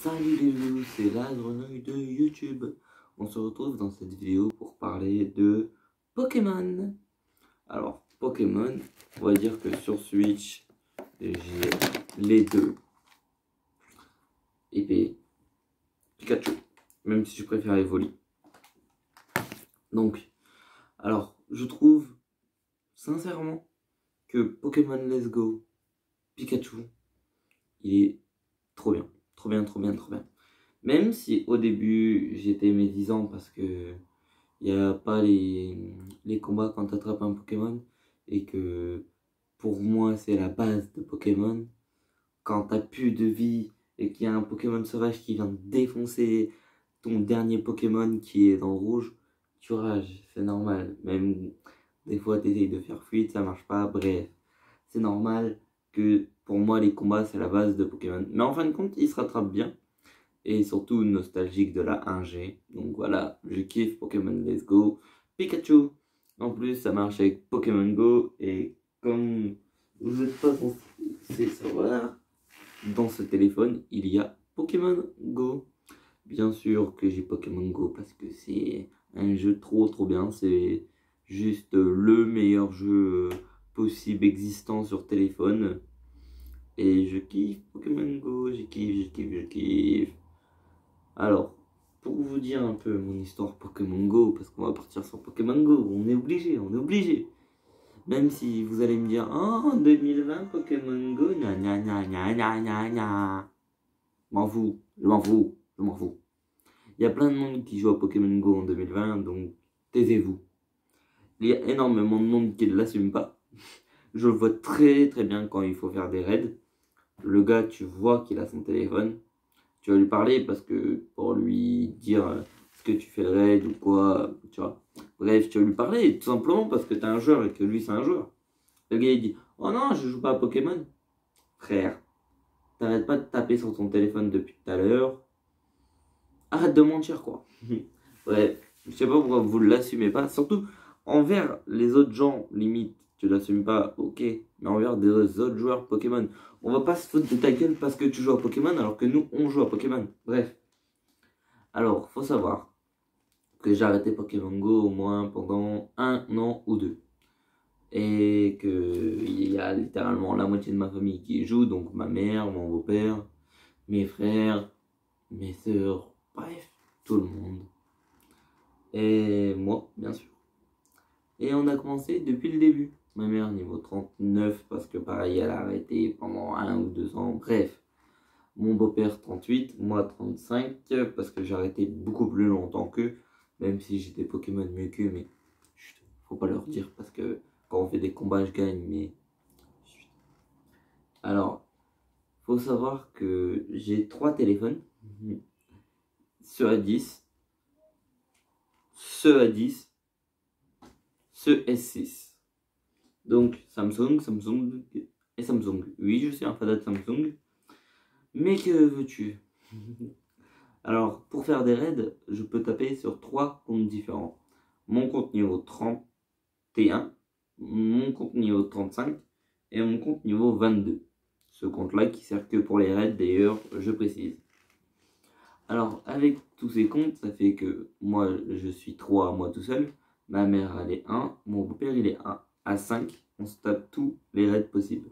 Salut les loups, c'est la grenouille de YouTube. On se retrouve dans cette vidéo pour parler de Pokémon. Alors, Pokémon, on va dire que sur Switch, j'ai les deux. Épée, Pikachu, même si je préfère Evoli. Donc, alors, je trouve sincèrement que Pokémon Let's Go Pikachu, il est trop bien. Trop bien, trop bien, trop bien. Même si au début j'étais médisant parce que il n'y a pas les combats quand tu attrapes un Pokémon et que pour moi c'est la base de Pokémon. Quand t'as plus de vie et qu'il y a un Pokémon sauvage qui vient de défoncer ton dernier Pokémon qui est dans le rouge, tu rages, c'est normal. Même des fois tu essayes de faire fuite, ça marche pas, bref. C'est normal que pour moi les combats c'est la base de Pokémon. Mais en fin de compte, il se rattrape bien. Et surtout nostalgique de la 1G. Donc voilà, je kiffe Pokémon Let's Go Pikachu. En plus, ça marche avec Pokémon Go. Et comme vous n'êtes pas censé savoir, dans ce téléphone, il y a Pokémon Go. Bien sûr que j'ai Pokémon Go parce que c'est un jeu trop bien. C'est juste le meilleur jeu possible existant sur téléphone. Et je kiffe Pokémon Go, je kiffe. Alors, pour vous dire un peu mon histoire Pokémon Go, parce qu'on va partir sur Pokémon Go, on est obligé. Même si vous allez me dire, oh, en 2020, Pokémon Go, gna gna gna gna gna gna gna. Je m'en fous. Il y a plein de monde qui joue à Pokémon Go en 2020, donc taisez-vous. Il y a énormément de monde qui ne l'assume pas. Je le vois très bien quand il faut faire des raids. Le gars, tu vois qu'il a son téléphone. Tu vas lui parler parce que pour lui dire est-ce que tu fais le raid ou quoi, tu vois. Bref, tu vas lui parler tout simplement parce que t'es un joueur et que lui c'est un joueur. Le gars il dit oh non, je joue pas à Pokémon. Frère, t'arrêtes pas de taper sur ton téléphone depuis tout à l'heure. Arrête de mentir quoi. Bref, je sais pas pourquoi vous l'assumez pas. Surtout envers les autres gens, limite, tu l'assumes pas, ok. Mais envers des autres joueurs Pokémon. On va pas se foutre de ta gueule parce que tu joues à Pokémon alors que nous on joue à Pokémon. Bref. Alors, faut savoir que j'ai arrêté Pokémon Go au moins pendant 1 an ou 2. Et qu'il y a littéralement la moitié de ma famille qui y joue, donc ma mère, mon beau-père, mes frères, mes sœurs, bref, tout le monde. Et moi, bien sûr. Et on a commencé depuis le début. Ma mère niveau 39 parce que pareil elle a arrêté pendant 1 ou 2 ans, bref. Mon beau-père 38, moi 35 parce que j'ai arrêté beaucoup plus longtemps qu'eux. Même si j'étais Pokémon mieux qu'eux, mais chut, faut pas leur dire parce que quand on fait des combats je gagne, mais chut. Alors, faut savoir que j'ai 3 téléphones. Ceux à 10, ceux à 10, ceux S6. Donc Samsung et Samsung. Oui, je suis un fanat de Samsung. Mais que veux-tu? Alors, pour faire des raids, je peux taper sur 3 comptes différents. Mon compte niveau 31, mon compte niveau 35 et mon compte niveau 22. Ce compte-là qui sert que pour les raids, d'ailleurs, je précise. Alors, avec tous ces comptes, ça fait que moi, je suis 3 à moi tout seul. Ma mère, elle est 1. Mon beau-père, il est 1. À 5, on se tape tous les raids possibles.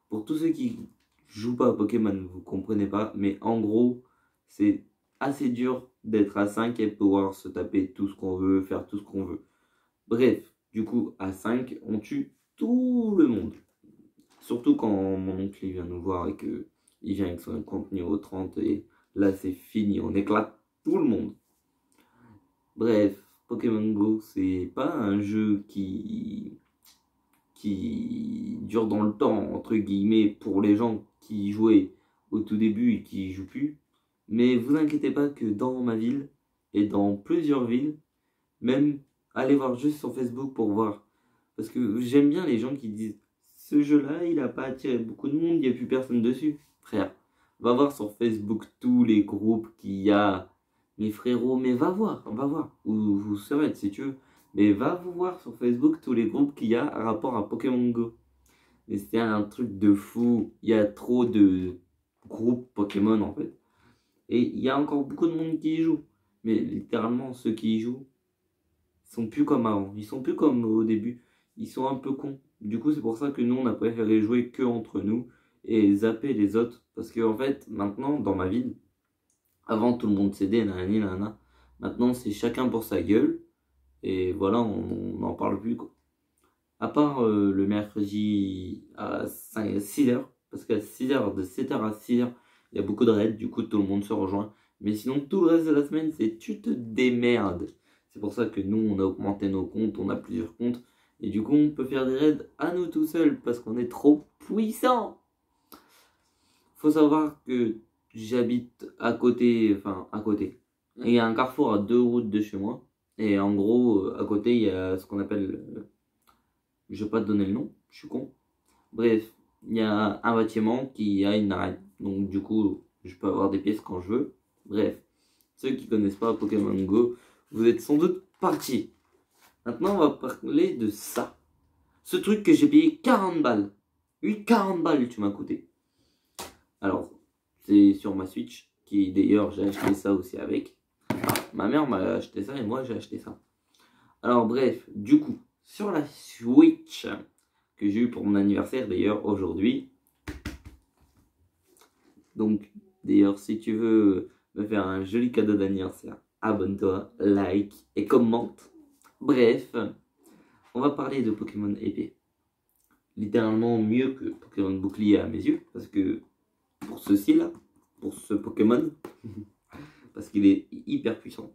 Pour tous ceux qui jouent pas à Pokémon, vous comprenez pas, mais en gros, c'est assez dur d'être à 5 et pouvoir se taper tout ce qu'on veut, faire tout ce qu'on veut. Bref, du coup, à 5, on tue tout le monde. Surtout quand mon oncle il vient nous voir et qu'il vient avec son compte niveau 30 et là c'est fini, on éclate tout le monde. Bref, Pokémon Go, c'est pas un jeu qui dure dans le temps, entre guillemets, pour les gens qui y jouaient au tout début et qui y jouent plus. Mais vous inquiétez pas que dans ma ville et dans plusieurs villes, même allez voir juste sur Facebook pour voir. Parce que j'aime bien les gens qui disent ce jeu-là, il n'a pas attiré beaucoup de monde, il n'y a plus personne dessus. Frère, va voir sur Facebook tous les groupes qu'il y a. Mes frérots, mais va voir. Ou vous serez si tu veux. Mais va vous voir sur Facebook tous les groupes qu'il y a à rapport à Pokémon Go. Et c'est un truc de fou. Il y a trop de groupes Pokémon en fait. Et il y a encore beaucoup de monde qui y joue. Mais littéralement, ceux qui y jouent, ils sont plus comme avant. Ils sont plus comme au début. Ils sont un peu cons. Du coup, c'est pour ça que nous, on a préféré jouer que entre nous et zapper les autres. Parce que, en fait, maintenant, dans ma ville, avant, tout le monde s'aidait, nanani, nanana. Maintenant, c'est chacun pour sa gueule. Et voilà, on n'en parle plus, quoi. À part le mercredi à 6h. Parce qu'à 6h, de 7h à 6h, il y a beaucoup de raids. Du coup, tout le monde se rejoint. Mais sinon, tout le reste de la semaine, c'est tu te démerdes. C'est pour ça que nous, on a augmenté nos comptes. On a plusieurs comptes. Et du coup, on peut faire des raids à nous tout seuls. Parce qu'on est trop puissants. Faut savoir que j'habite à côté. Enfin, à côté. Il y a un carrefour à 2 routes de chez moi. Et en gros, à côté, il y a ce qu'on appelle... je vais pas te donner le nom, je suis con. Bref, il y a un bâtiment qui a une arène. Donc du coup, je peux avoir des pièces quand je veux. Bref, ceux qui connaissent pas Pokémon Go, vous êtes sans doute partis. Maintenant, on va parler de ça. Ce truc que j'ai payé 40 balles. Oui, 40 balles tu m'as coûté. Alors, c'est sur ma Switch, qui d'ailleurs, j'ai acheté ça aussi avec. Ma mère m'a acheté ça et moi, j'ai acheté ça. Alors bref, du coup, sur la Switch que j'ai eu pour mon anniversaire d'ailleurs aujourd'hui. Donc d'ailleurs si tu veux me faire un joli cadeau d'anniversaire, abonne-toi, like et commente. Bref, on va parler de Pokémon épée. Littéralement mieux que Pokémon bouclier à mes yeux. Parce que pour ceci là, pour ce Pokémon, parce qu'il est hyper puissant.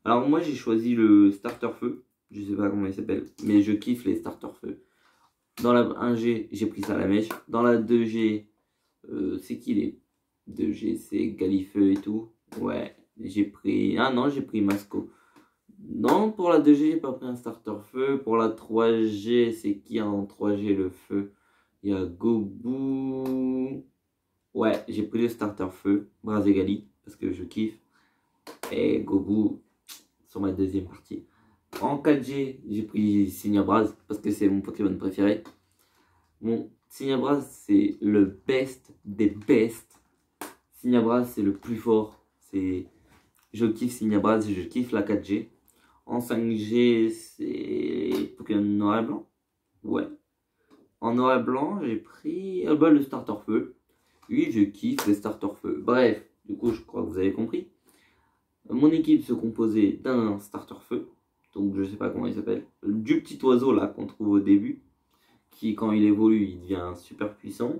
Alors moi j'ai choisi le starter feu. Je sais pas comment il s'appelle, mais je kiffe les starter feu. Dans la 1G, j'ai pris ça à la mèche. Dans la 2G, c'est qui les 2G? C'est Galifeu et tout. Ouais, j'ai pris... Ah non, j'ai pris Masco. Non, pour la 2G, j'ai pas pris un starter feu. Pour la 3G, c'est qui en 3G le feu? Il y a Gobu. Ouais, j'ai pris le starter feu. Brazegali, parce que je kiffe. Et Gobu sur ma deuxième partie. En 4G, j'ai pris Signabraz parce que c'est mon Pokémon préféré. Mon Signabraz, c'est le best des best. Signabraz, c'est le plus fort. Je kiffe Signabraz, je kiffe la 4G. En 5G, c'est Pokémon Noir et Blanc. Ouais. En Noir et Blanc, j'ai pris le starter feu. Oui, je kiffe les starter feu. Bref, du coup, je crois que vous avez compris. Mon équipe se composait d'un starter feu. Donc je sais pas comment il s'appelle, du petit oiseau là qu'on trouve au début, qui quand il évolue il devient super puissant,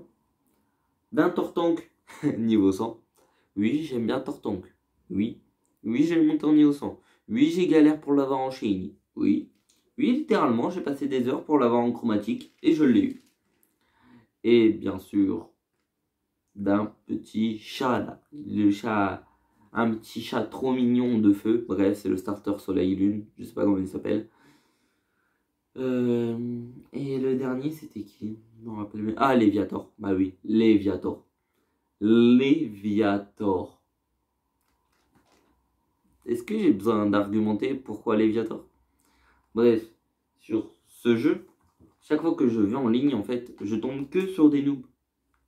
d'un Tortank niveau 100, oui j'aime bien Tortank, oui j'ai monté en niveau 100, oui j'ai galère pour l'avoir en shiny, oui littéralement j'ai passé des heures pour l'avoir en chromatique et je l'ai eu. Et bien sûr, d'un petit chat là, le chat... Un petit chat trop mignon de feu. Bref, c'est le starter Soleil Lune. Je sais pas comment il s'appelle. Et le dernier, c'était qui? Je m'en rappelle même. Ah, Léviator. Bah oui, Léviator. Léviator. Est-ce que j'ai besoin d'argumenter pourquoi Léviator? Bref, sur ce jeu, chaque fois que je vais en ligne, en fait, je tombe que sur des noobs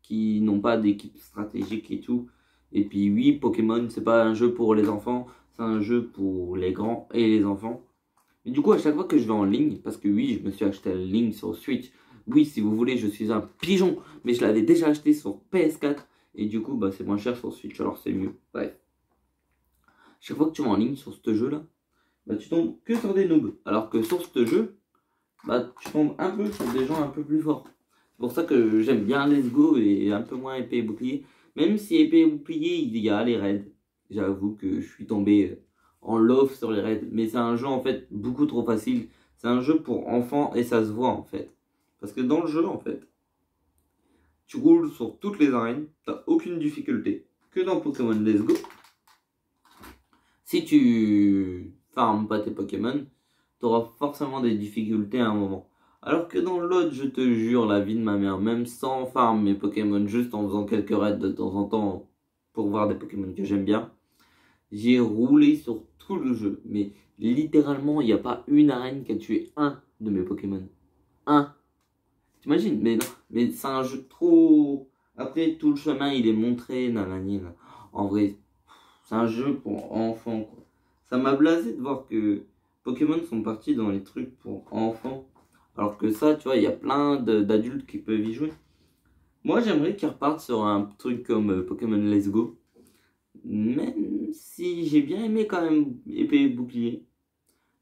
qui n'ont pas d'équipe stratégique et tout. Et puis oui, Pokémon, c'est pas un jeu pour les enfants, c'est un jeu pour les grands et les enfants. Et du coup, à chaque fois que je vais en ligne, parce que oui, je me suis acheté en ligne sur Switch. Oui, si vous voulez, je suis un pigeon, mais je l'avais déjà acheté sur PS4. Et du coup, bah, c'est moins cher sur Switch, alors c'est mieux. Bref. Chaque fois que tu vas en ligne sur ce jeu-là, bah, tu tombes que sur des noobs. Alors que sur ce jeu, bah, tu tombes un peu sur des gens un peu plus forts. C'est pour ça que j'aime bien Let's Go et un peu moins épée et bouclier. Même si épée et bouclier, il y a les raids. J'avoue que je suis tombé en love sur les raids. Mais c'est un jeu en fait beaucoup trop facile. C'est un jeu pour enfants et ça se voit en fait. Parce que dans le jeu en fait, tu roules sur toutes les arènes. T'as aucune difficulté. Que dans Pokémon Let's Go. Si tu farmes pas tes Pokémon, t'auras forcément des difficultés à un moment. Alors que dans l'autre, je te jure, la vie de ma mère, même sans farm mes Pokémon, juste en faisant quelques raids de temps en temps pour voir des Pokémon que j'aime bien, j'ai roulé sur tout le jeu. Mais littéralement, il n'y a pas une arène qui a tué un de mes Pokémon. Un. T'imagines? Mais c'est un jeu trop... Après, tout le chemin, il est montré, nanani. En vrai, C'est un jeu pour enfants, quoi. Ça m'a blasé de voir que Pokémon sont partis dans les trucs pour enfants. Alors que ça, tu vois, il y a plein d'adultes qui peuvent y jouer. Moi, j'aimerais qu'ils repartent sur un truc comme Pokémon Let's Go. Même si j'ai bien aimé quand même épée et bouclier.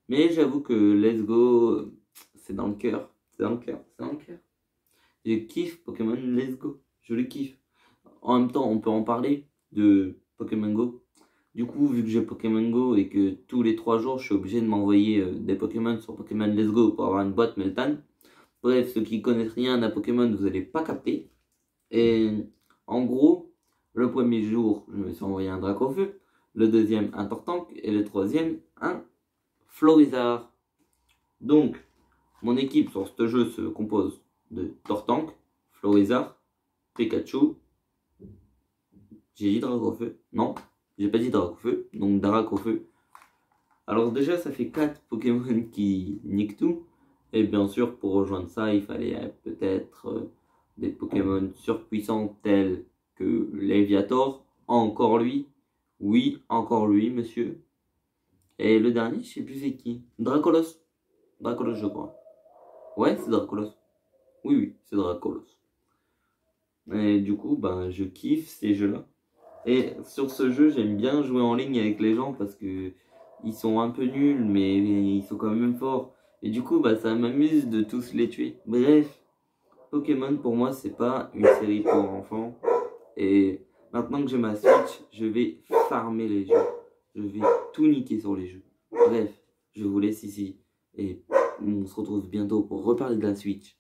Mais j'avoue que Let's Go, c'est dans le cœur. C'est dans le cœur. C'est dans le cœur. Je kiffe Pokémon Let's Go. Je le kiffe. En même temps, on peut en parler de Pokémon Go. Du coup, vu que j'ai Pokémon Go et que tous les 3 jours, je suis obligé de m'envoyer des Pokémon sur Pokémon Let's Go pour avoir une boîte Meltan. Bref, ceux qui connaissent rien à Pokémon, vous n'allez pas capter. Et en gros, le premier jour, je me suis envoyé un Dracofeu. Le deuxième, un Tortank. Et le troisième, un Florizard. Donc, mon équipe sur ce jeu se compose de Tortank, Florizard, Pikachu. J'ai dit Dracofeu? Non, j'ai pas dit Dracofeu. Donc Dracofeu. Alors déjà, ça fait 4 Pokémon qui niquent tout. Et bien sûr, pour rejoindre ça, il fallait peut-être des Pokémon surpuissants tels que Léviator. Encore lui. Oui, encore lui, monsieur. Et le dernier, je sais plus c'est qui. Dracolos. Dracolos, je crois. Ouais, c'est Dracolos. Oui, oui, c'est Dracolos. Et du coup, ben, je kiffe ces jeux-là. Et sur ce jeu, j'aime bien jouer en ligne avec les gens parce que ils sont un peu nuls, mais ils sont quand même forts. Et du coup, bah, ça m'amuse de tous les tuer. Bref, Pokémon pour moi, c'est pas une série pour enfants. Et maintenant que j'ai ma Switch, je vais farmer les jeux. Je vais tout niquer sur les jeux. Bref, je vous laisse ici. Et on se retrouve bientôt pour reparler de la Switch.